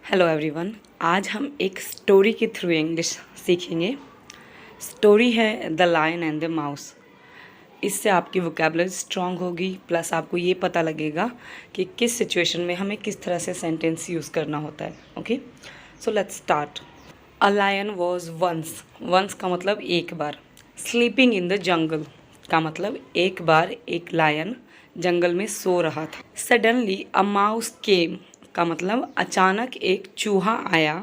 Hello everyone. आज हम एक स्टोरी के थ्रू इंग्लिश सीखेंगे। स्टोरी है the lion and the mouse. इससे आपकी वोकेबलरी स्ट्रांग होगी, प्लस आपको ये पता लगेगा कि किस सिचुएशन में हमें किस तरह से सेंटेंस यूज़ करना होता है। Okay, so let's start. A lion was once. Once का मतलब एक बार। स्लीपिंग इन द जंगल का मतलब एक बार एक लायन जंगल में सो रहा था। सडनली अ माउस केम का मतलब अचानक एक चूहा आया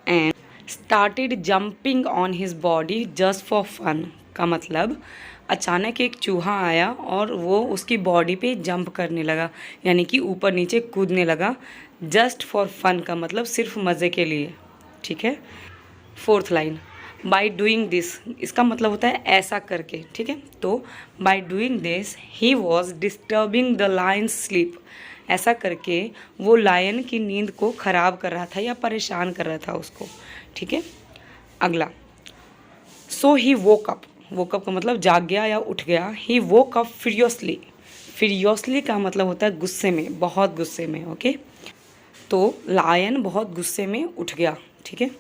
and started jumping on his body just for fun का मतलब अचानक एक चूहा आया और वो उसकी बॉडी पे जंप करने लगा, यानी कि ऊपर नीचे कूदने लगा। जस्ट फॉर फन का मतलब सिर्फ मज़े के लिए। ठीक है। Fourth line, by doing this, इसका मतलब होता है ऐसा करके। ठीक है, तो by doing this he was disturbing the lion sleep. ऐसा करके वो लायन की नींद को ख़राब कर रहा था या परेशान कर रहा था उसको। ठीक है, अगला। सो ही वोक अप। वोक अप का मतलब जाग गया या उठ गया। ही वोक अप फ्यूरियसली। फ्यूरियसली का मतलब होता है गुस्से में, बहुत गुस्से में। ओके, तो लायन बहुत गुस्से में उठ गया। ठीक है,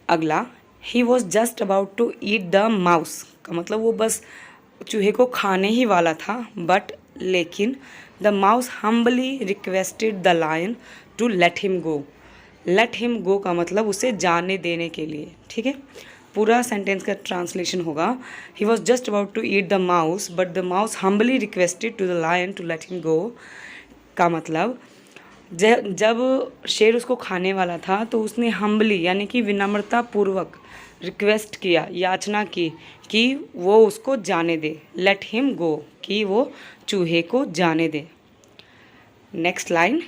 अगला। He was just about to eat the mouse का मतलब वो बस चूहे को खाने ही वाला था, बट लेकिन the mouse humbly requested the lion to let him go. Let him go का मतलब उसे जाने देने के लिए। ठीक है, पूरा सेंटेंस का ट्रांसलेशन होगा, he was just about to eat the mouse but the mouse humbly requested to the lion to let him go का मतलब जब शेर उसको खाने वाला था तो उसने हम्बली यानी कि विनम्रता पूर्वक रिक्वेस्ट किया, याचना की कि वो उसको जाने दे। लेट हिम गो कि वो चूहे को जाने दे। Next line.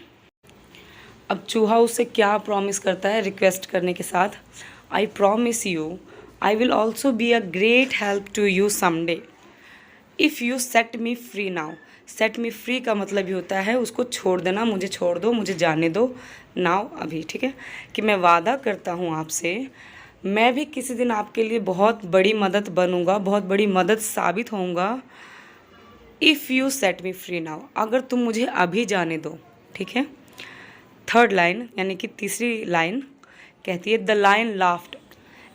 अब चूहा उससे क्या प्रॉमिस करता है रिक्वेस्ट करने के साथ? I promise you I will also be a great help to you someday if you set me free now. Set me free का मतलब ये होता है उसको छोड़ देना, मुझे छोड़ दो, मुझे जाने दो। नाउ अभी। ठीक है, कि मैं वादा करता हूँ आपसे, मैं भी किसी दिन आपके लिए बहुत बड़ी मदद बनूंगा, बहुत बड़ी मदद साबित होऊंगा। If you set me free now, अगर तुम मुझे अभी जाने दो। ठीक है, थर्ड लाइन यानी कि तीसरी लाइन कहती है the lion laughed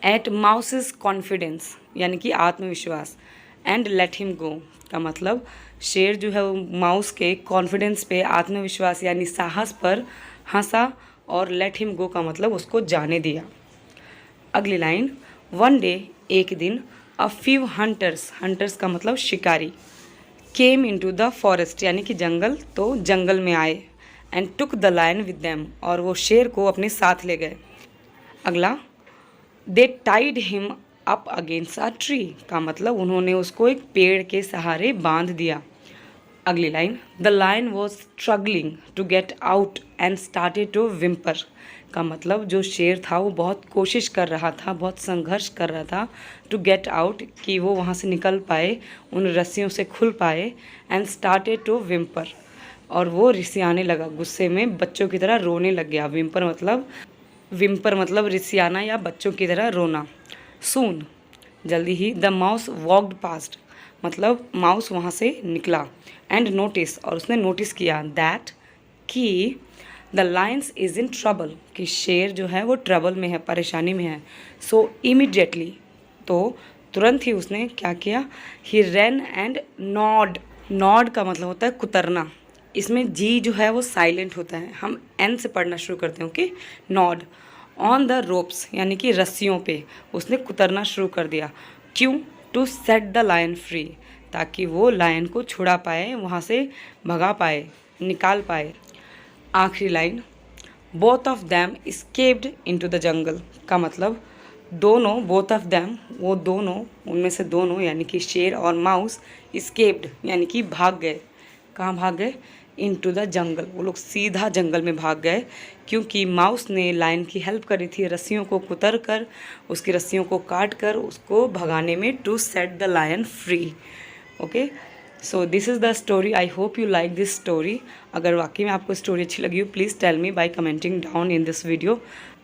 at mouse's confidence यानी कि आत्मविश्वास एंड लेट हिम गो का मतलब शेर जो है वो माउस के कॉन्फिडेंस पे, आत्मविश्वास यानी साहस पर हंसा और लेट हिम गो का मतलब उसको जाने दिया। अगली लाइन, वन डे एक दिन अ फ्यू हंटर्स, हंटर्स का मतलब शिकारी, केम इनटू द फॉरेस्ट यानी कि जंगल, तो जंगल में आए and took the lion with them और वो शेर को अपने साथ ले गए। अगला, they tied him up against a tree का मतलब उन्होंने उसको एक पेड़ के सहारे बांध दिया। अगली line, the lion was struggling to get out and started to whimper का मतलब जो शेर था वो बहुत कोशिश कर रहा था, बहुत संघर्ष कर रहा था टू गेट आउट कि वो वहाँ से निकल पाए, उन रस्सियों से खुल पाए। एंड स्टार्टेड टू विम्पर और वो रिसियाने लगा, गुस्से में बच्चों की तरह रोने लग गया। विम्पर मतलब रिसियाना या बच्चों की तरह रोना। सून जल्दी ही द माउस वॉकड पास्ट मतलब माउस वहाँ से निकला। एंड नोटिस और उसने नोटिस किया दैट कि the Lions is in trouble कि शेर जो है वो ट्रबल में है, परेशानी में है। सो इमीडिएटली तो तुरंत ही उसने क्या किया, ही रैन एंड नॉड। नॉड का मतलब होता है कुतरना, इसमें जी जो है वो साइलेंट होता है, हम एन से पढ़ना शुरू करते हैं। Okay, gnawed on the ropes यानी कि रस्सियों पे उसने कुतरना शुरू कर दिया। क्यों? To set the lion free ताकि वो लायन को छुड़ा पाए, वहाँ से भगा पाए, निकाल पाए। आखिरी line, both of them escaped into the jungle का मतलब दोनों, बोथ ऑफ दैम वो दोनों, उनमें से दोनों यानी कि शेर और माउस, इस्केप्ड यानी कि भाग गए। कहाँ भाग गए? इनटू द जंगल, वो लोग सीधा जंगल में भाग गए क्योंकि माउस ने लायन की हेल्प करी थी, रस्सियों को कुतर कर, उसकी रस्सियों को काट कर उसको भगाने में, to set the lion free. Okay, so this is the story. I hope you like this story. अगर वाकई में आपको स्टोरी अच्छी लगी हो, please tell me by commenting down in this video.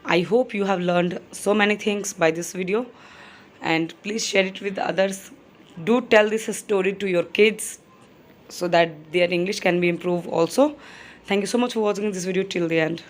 I hope you have learned so many things by this video and please share it with others. Do tell this story to your kids so that their English can be improved also. Thank you so much for watching this video till the end.